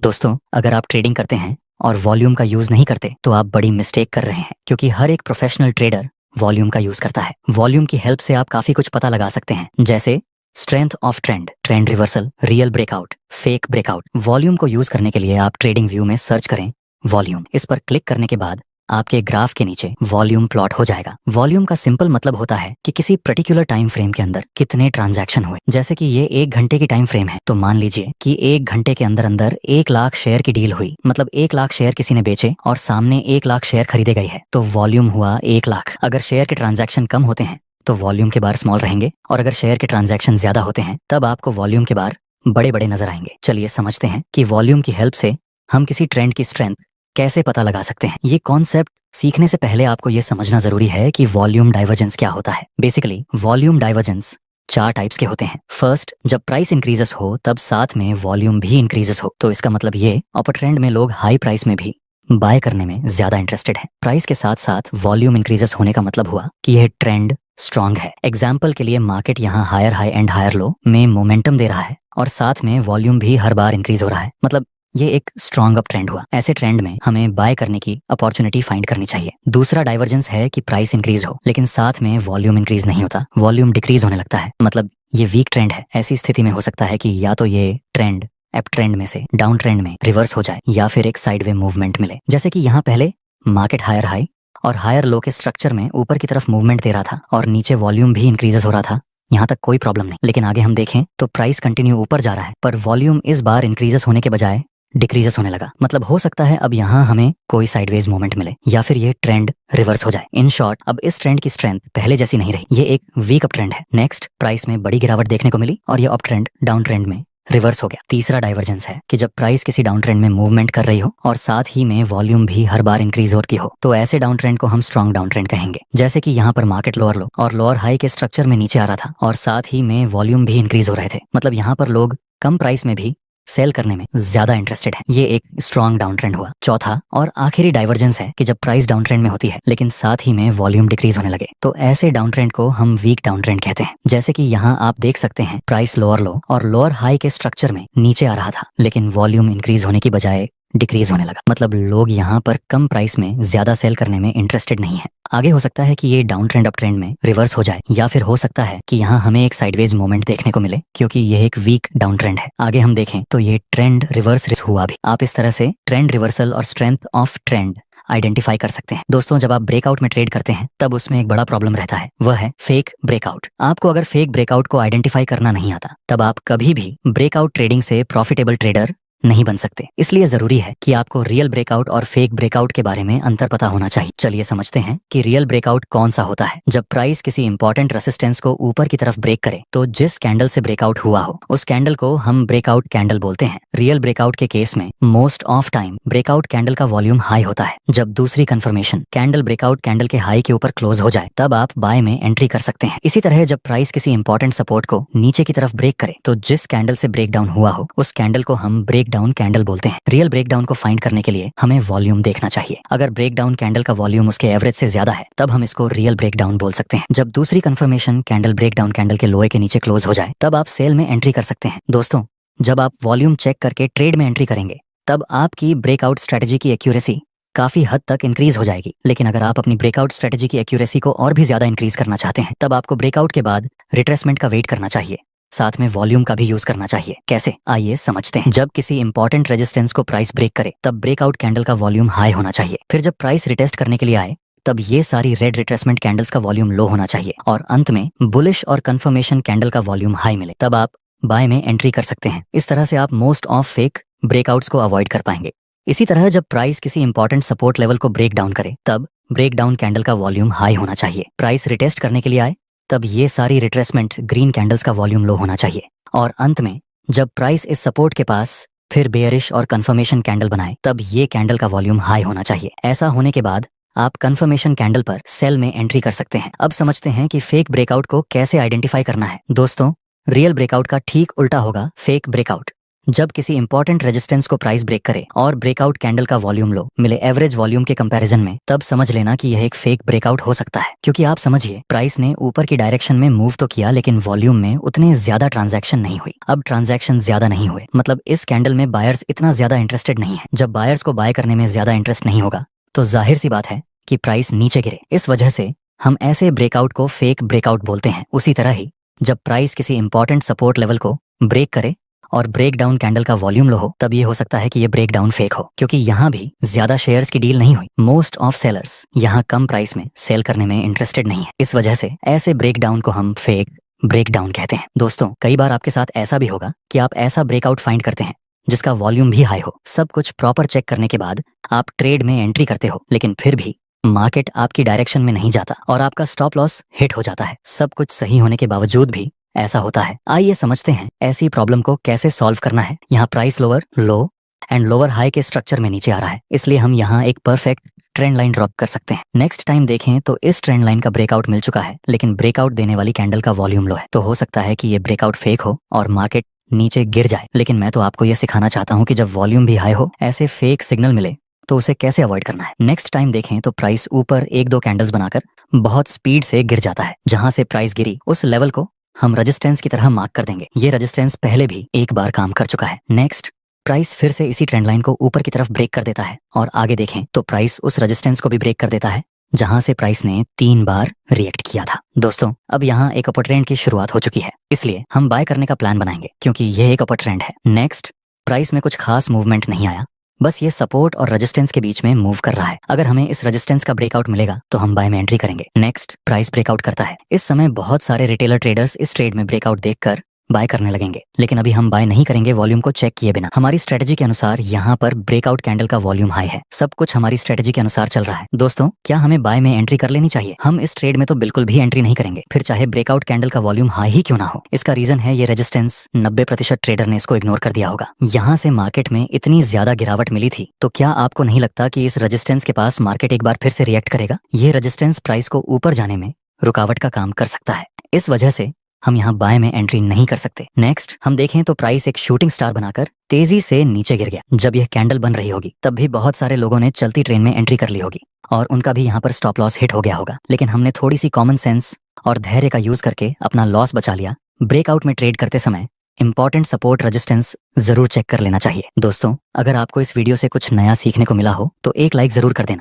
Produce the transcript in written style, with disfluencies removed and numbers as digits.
दोस्तों, अगर आप ट्रेडिंग करते हैं और वॉल्यूम का यूज नहीं करते तो आप बड़ी मिस्टेक कर रहे हैं, क्योंकि हर एक प्रोफेशनल ट्रेडर वॉल्यूम का यूज करता है। वॉल्यूम की हेल्प से आप काफी कुछ पता लगा सकते हैं, जैसे strength of trend, trend reversal, real breakout, fake breakout. Volume को यूज करने के लिए आप ट्रेडिंग व्यू में सर्च करें वॉल्यूम। इस पर क्लिक करने के बाद आपके ग्राफ के नीचे वॉल्यूम प्लॉट हो जाएगा। वॉल्यूम का सिंपल मतलब होता है कि किसी पर्टिकुलर टाइम फ्रेम के अंदर कितने ट्रांजैक्शन हुए। जैसे कि ये 1 घंटे की टाइम फ्रेम है, तो मान लीजिए कि 1 घंटे के अंदर अंदर 1 लाख शेयर की डील हुई, मतलब 1 लाख शेयर किसी ने बेचे और सामने 1 लाख शेयर खरीदे गए हैं, तो वॉल्यूम हुआ 1 लाख। अगर शेयर के ट्रांजैक्शन कम होते हैं तो वॉल्यूम के बार स्मॉल रहेंगे, और अगर शेयर के ट्रांजैक्शन ज्यादा होते हैं तब आपको वॉल्यूम के बार बड़े बड़े नजर आएंगे। चलिए समझते हैं कि वॉल्यूम की हेल्प से हम किसी ट्रेंड की स्ट्रेंथ कैसे पता लगा सकते हैं। ये कॉन्सेप्ट सीखने से पहले आपको ये समझना जरूरी है कि वॉल्यूम डाइवर्जेंस क्या होता है। बेसिकली वॉल्यूम डाइवर्जेंस 4 टाइप्स के होते हैं। फर्स्ट, जब प्राइस इंक्रीजेस हो तब साथ में वॉल्यूम भी इंक्रीजेस हो, तो इसका मतलब ये अपर ट्रेंड में लोग हाई प्राइस में भी बाय करने में ज्यादा इंटरेस्टेड है। प्राइस के साथ साथ वॉल्यूम इंक्रीजेस होने का मतलब हुआ कि यह ट्रेंड स्ट्रांग है। एग्जाम्पल के लिए मार्केट यहाँ higher high and higher low में मोमेंटम दे रहा है और साथ में वॉल्यूम भी हर बार इंक्रीज हो रहा है, मतलब ये एक स्ट्रॉन्ग अप ट्रेंड हुआ। ऐसे ट्रेंड में हमें बाय करने की अपॉर्चुनिटी फाइंड करनी चाहिए। दूसरा डाइवर्जेंस है कि प्राइस इंक्रीज हो लेकिन साथ में वॉल्यूम इंक्रीज नहीं होता, वॉल्यूम डिक्रीज होने लगता है, मतलब ये वीक ट्रेंड है। ऐसी स्थिति में हो सकता है कि या तो ये ट्रेंड अप ट्रेंड में से डाउन ट्रेंड में रिवर्स हो जाए या फिर एक साइडवे मूवमेंट मिले। जैसे कि यहाँ पहले मार्केट हायर हाई और हायर लो के स्ट्रक्चर में ऊपर की तरफ मूवमेंट दे रहा था और नीचे वॉल्यूम भी इंक्रीजेस हो रहा था, यहाँ तक कोई प्रॉब्लम नहीं। लेकिन आगे हम देखें तो प्राइस कंटिन्यू ऊपर जा रहा है, पर वॉल्यूम इस बार इंक्रीजेस होने के बजाय डिक्रीजेस होने लगा। मतलब हो सकता है अब यहाँ हमें कोई साइडवेज मूवमेंट मिले या फिर ये ट्रेंड रिवर्स हो जाए। इन शॉर्ट, अब इस ट्रेंड की स्ट्रेंथ पहले जैसी नहीं रही, ये एक वीक अप ट्रेंड है। नेक्स्ट, प्राइस में बड़ी गिरावट देखने को मिली और ये अप ट्रेंड डाउन ट्रेंड में रिवर्स हो गया। तीसरा डाइवर्जेंस है कि जब प्राइस किसी डाउन ट्रेंड में मूवमेंट कर रही हो और साथ ही में वॉल्यूम भी हर बार इंक्रीज होती हो, तो ऐसे डाउन ट्रेंड को हम स्ट्रॉन्ग डाउन ट्रेंड कहेंगे। जैसे कि यहाँ पर मार्केट लोअर लो और लोअर हाई के स्ट्रक्चर में नीचे आ रहा था और साथ ही में वॉल्यूम भी इंक्रीज हो रहे थे, मतलब यहाँ पर लोग कम प्राइस में भी सेल करने में ज्यादा इंटरेस्टेड है। ये एक स्ट्रॉन्ग डाउन ट्रेंड हुआ। चौथा और आखिरी डाइवर्जेंस है कि जब प्राइस डाउन ट्रेंड में होती है लेकिन साथ ही में वॉल्यूम डिक्रीज होने लगे, तो ऐसे डाउन ट्रेंड को हम वीक डाउन ट्रेंड कहते हैं। जैसे कि यहाँ आप देख सकते हैं प्राइस लोअर लो और लोअर हाई के स्ट्रक्चर में नीचे आ रहा था लेकिन वॉल्यूम इंक्रीज होने की बजाय डिक्रीज होने लगा, मतलब लोग यहाँ पर कम प्राइस में ज्यादा सेल करने में इंटरेस्टेड नहीं है। आगे हो सकता है कि ये डाउन ट्रेंड अप ट्रेंड में रिवर्स हो जाए या फिर हो सकता है कि यहाँ हमें एक साइडवेज मोमेंट देखने को मिले, क्योंकि ये एक वीक डाउन ट्रेंड है। आगे हम देखें तो ये ट्रेंड रिवर्स हुआ भी। आप इस तरह से ट्रेंड रिवर्सल और स्ट्रेंथ ऑफ ट्रेंड आइडेंटिफाई कर सकते हैं। दोस्तों, जब आप ब्रेकआउट में ट्रेड करते हैं तब उसमें एक बड़ा प्रॉब्लम रहता है, वह है फेक ब्रेकआउट। आपको अगर फेक ब्रेकआउट को आइडेंटिफाई करना नहीं आता तब आप कभी भी ब्रेकआउट ट्रेडिंग से प्रॉफिटेबल ट्रेडर नहीं बन सकते। इसलिए जरूरी है कि आपको रियल ब्रेकआउट और फेक ब्रेकआउट के बारे में अंतर पता होना चाहिए। चलिए समझते हैं कि रियल ब्रेकआउट कौन सा होता है। जब प्राइस किसी इंपॉर्टेंट रेसिस्टेंस को ऊपर की तरफ ब्रेक करे तो जिस कैंडल से ब्रेकआउट हुआ हो उस कैंडल को हम ब्रेकआउट कैंडल बोलते हैं। रियल ब्रेकआउट के केस में most of time breakout candle का वॉल्यूम हाई होता है। जब दूसरी कंफर्मेशन कैंडल ब्रेकआउट कैंडल के हाई के ऊपर क्लोज हो जाए तब आप बाय में एंट्री कर सकते हैं। इसी तरह जब प्राइस किसी इंपॉर्टेंट सपोर्ट को नीचे की तरफ ब्रेक करे तो जिस कैंडल से ब्रेक डाउन हुआ हो उस कैंडल को हम ब्रेक डाउन कैंडल बोलते हैं। रियल ब्रेकडाउन को फाइंड करने के लिए हमें वॉल्यूम देखना चाहिए। अगर ब्रेकडाउन कैंडल का वॉल्यूम उसके एवरेज से ज्यादा है तब हम इसको रियल ब्रेकडाउन बोल सकते हैं। जब दूसरी कंफर्मेशन कैंडल ब्रेकडाउन कैंडल के लोए के नीचे क्लोज हो जाए तब आप सेल में एंट्री कर सकते हैं। दोस्तों, जब आप वॉल्यूम चेक करके ट्रेड में एंट्री करेंगे तब आपकी ब्रेकआउट स्ट्रेटेजी की एक्यूरेसी काफी हद तक इंक्रीज हो जाएगी। लेकिन अगर आप अपनी ब्रेकआउट स्ट्रेटेजी की एक्यूरेसी को और भी ज्यादा इंक्रीज करना चाहते हैं तब आपको ब्रेकआउट के बाद रिट्रेसमेंट का वेट करना चाहिए, साथ में वॉल्यूम का भी यूज करना चाहिए। कैसे, आइए समझते हैं। जब किसी इंपॉर्टेंट रेजिस्टेंस को प्राइस ब्रेक करे तब ब्रेकआउट कैंडल का वॉल्यूम हाई होना चाहिए। फिर जब प्राइस रिटेस्ट करने के लिए आए तब ये सारी रेड रिट्रेसमेंट कैंडल्स का वॉल्यूम लो होना चाहिए और अंत में बुलिश और कंफर्मेशन कैंडल का वॉल्यूम हाई मिले, तब आप बाय में एंट्री कर सकते हैं। इस तरह से आप मोस्ट ऑफ फेक ब्रेकआउट्स को अवॉइड कर पाएंगे। इसी तरह जब प्राइस किसी इंपॉर्टेंट सपोर्ट लेवल को ब्रेक डाउन करे तब ब्रेक डाउन कैंडल का वॉल्यूम हाई होना चाहिए। प्राइस रिटेस्ट करने के लिए आए तब ये सारी रिट्रेसमेंट ग्रीन कैंडल्स का वॉल्यूम लो होना चाहिए और अंत में जब प्राइस इस सपोर्ट के पास फिर बेयरिश और कंफर्मेशन कैंडल बनाए तब ये कैंडल का वॉल्यूम हाई होना चाहिए। ऐसा होने के बाद आप कंफर्मेशन कैंडल पर सेल में एंट्री कर सकते हैं। अब समझते हैं कि फेक ब्रेकआउट को कैसे आइडेंटिफाई करना है। दोस्तों, रियल ब्रेकआउट का ठीक उल्टा होगा फेक ब्रेकआउट। जब किसी इंपॉर्टेंट रेजिस्टेंस को प्राइस ब्रेक करे और ब्रेकआउट कैंडल का वॉल्यूम लो मिले एवरेज वॉल्यूम के कंपैरिजन में, तब समझ लेना कि यह एक फेक ब्रेकआउट हो सकता है। क्योंकि आप समझिए, प्राइस ने ऊपर की डायरेक्शन में मूव तो किया, लेकिन वॉल्यूम में उतने ज्यादा ट्रांजैक्शन नहीं हुई। अब ट्रांजैक्शन ज्यादा नहीं हुए मतलब इस कैंडल में बायर्स इतना ज्यादा इंटरेस्टेड नहीं है। जब बायर्स को बाय करने में ज्यादा इंटरेस्ट नहीं होगा तो जाहिर सी बात है कि प्राइस नीचे गिरे। इस वजह से हम ऐसे ब्रेकआउट को फेक ब्रेकआउट बोलते हैं। उसी तरह ही जब प्राइस किसी इंपॉर्टेंट सपोर्ट लेवल को ब्रेक करे और ब्रेक डाउन कैंडल का वॉल्यूम लो हो, तब ये हो सकता है कि ये ब्रेक डाउन फेक हो, क्योंकि यहाँ भी ज्यादा शेयर्स की डील नहीं हुई। मोस्ट ऑफ सेलर्स यहाँ कम प्राइस में सेल करने में इंटरेस्टेड नहीं है। इस वजह से ऐसे ब्रेक डाउन को हम फेक ब्रेक डाउन कहते हैं। दोस्तों, कई बार आपके साथ ऐसा भी होगा कि आप ऐसा ब्रेकआउट फाइंड करते हैं जिसका वॉल्यूम भी हाई हो, सब कुछ प्रॉपर चेक करने के बाद आप ट्रेड में एंट्री करते हो, लेकिन फिर भी मार्केट आपकी डायरेक्शन में नहीं जाता और आपका स्टॉप लॉस हिट हो जाता है। सब कुछ सही होने के बावजूद भी ऐसा होता है। आइए समझते हैं ऐसी प्रॉब्लम को कैसे सॉल्व करना है। यहाँ price lower low and lower high के स्ट्रक्चर में नीचे आ रहा है, इसलिए हम यहाँ एक परफेक्ट ट्रेंड लाइन ड्रॉप कर सकते हैं। नेक्स्ट टाइम देखें तो इस ट्रेंड लाइन का ब्रेकआउट मिल चुका है, लेकिन ब्रेकआउट देने वाली कैंडल का वॉल्यूम लो है, तो हो सकता है कि ये ब्रेकआउट फेक हो और मार्केट नीचे गिर जाए। लेकिन मैं तो आपको ये सिखाना चाहता हूँ कि जब वॉल्यूम भी हाई हो, ऐसे फेक सिग्नल मिले तो उसे कैसे अवॉइड करना है। नेक्स्ट टाइम देखें तो प्राइस ऊपर एक दो कैंडल्स बनाकर बहुत स्पीड से गिर जाता है। जहां से प्राइस गिरी उस लेवल को हम रेजिस्टेंस की तरह मार्क कर देंगे। ये रेजिस्टेंस पहले भी एक बार काम कर चुका है। नेक्स्ट प्राइस फिर से इसी ट्रेंड लाइन को ऊपर की तरफ ब्रेक कर देता है और आगे देखें तो प्राइस उस रेजिस्टेंस को भी ब्रेक कर देता है जहां से प्राइस ने 3 बार रिएक्ट किया था। दोस्तों, अब यहाँ एक अपर ट्रेंड की शुरुआत हो चुकी है, इसलिए हम बाय करने का प्लान बनाएंगे क्योंकि यह एक अपर ट्रेंड है। नेक्स्ट प्राइस में कुछ खास मूवमेंट नहीं आया, बस ये सपोर्ट और रेजिस्टेंस के बीच में मूव कर रहा है। अगर हमें इस रेजिस्टेंस का ब्रेकआउट मिलेगा तो हम बाय में एंट्री करेंगे। नेक्स्ट प्राइस ब्रेकआउट करता है। इस समय बहुत सारे रिटेलर ट्रेडर्स इस ट्रेड में ब्रेकआउट देखकर बाय करने लगेंगे, लेकिन अभी हम बाय नहीं करेंगे वॉल्यूम को चेक किए बिना। हमारी स्ट्रेटजी के अनुसार यहाँ पर ब्रेकआउट कैंडल का वॉल्यूम हाई है, सब कुछ हमारी स्ट्रेटजी के अनुसार चल रहा है। दोस्तों, क्या हमें बाय में एंट्री कर लेनी चाहिए? हम इस ट्रेड में तो बिल्कुल भी एंट्री नहीं करेंगे, फिर चाहे ब्रेकआउट कैंडल का वॉल्यूम हाई ही क्यों ना हो। इसका रीजन है ये रेजिस्टेंस 90% ट्रेडर ने इसको इग्नोर कर दिया होगा। यहाँ से मार्केट में इतनी ज्यादा गिरावट मिली थी, तो क्या आपको नहीं लगता कि इस रेजिस्टेंस के पास मार्केट एक बार फिर से रिएक्ट करेगा? ये रेजिस्टेंस प्राइस को ऊपर जाने में रुकावट का काम कर सकता है। इस वजह से हम यहाँ बाय में एंट्री नहीं कर सकते। नेक्स्ट हम देखें तो प्राइस एक शूटिंग स्टार बनाकर तेजी से नीचे गिर गया। जब यह कैंडल बन रही होगी तब भी बहुत सारे लोगों ने चलती ट्रेन में एंट्री कर ली होगी और उनका भी यहाँ पर स्टॉप लॉस हिट हो गया होगा, लेकिन हमने थोड़ी सी कॉमन सेंस और धैर्य का यूज करके अपना लॉस बचा लिया। ब्रेकआउट में ट्रेड करते समय इंपॉर्टेंट सपोर्ट रेजिस्टेंस जरूर चेक कर लेना चाहिए। दोस्तों, अगर आपको इस वीडियो से कुछ नया सीखने को मिला हो तो एक लाइक जरूर कर देना।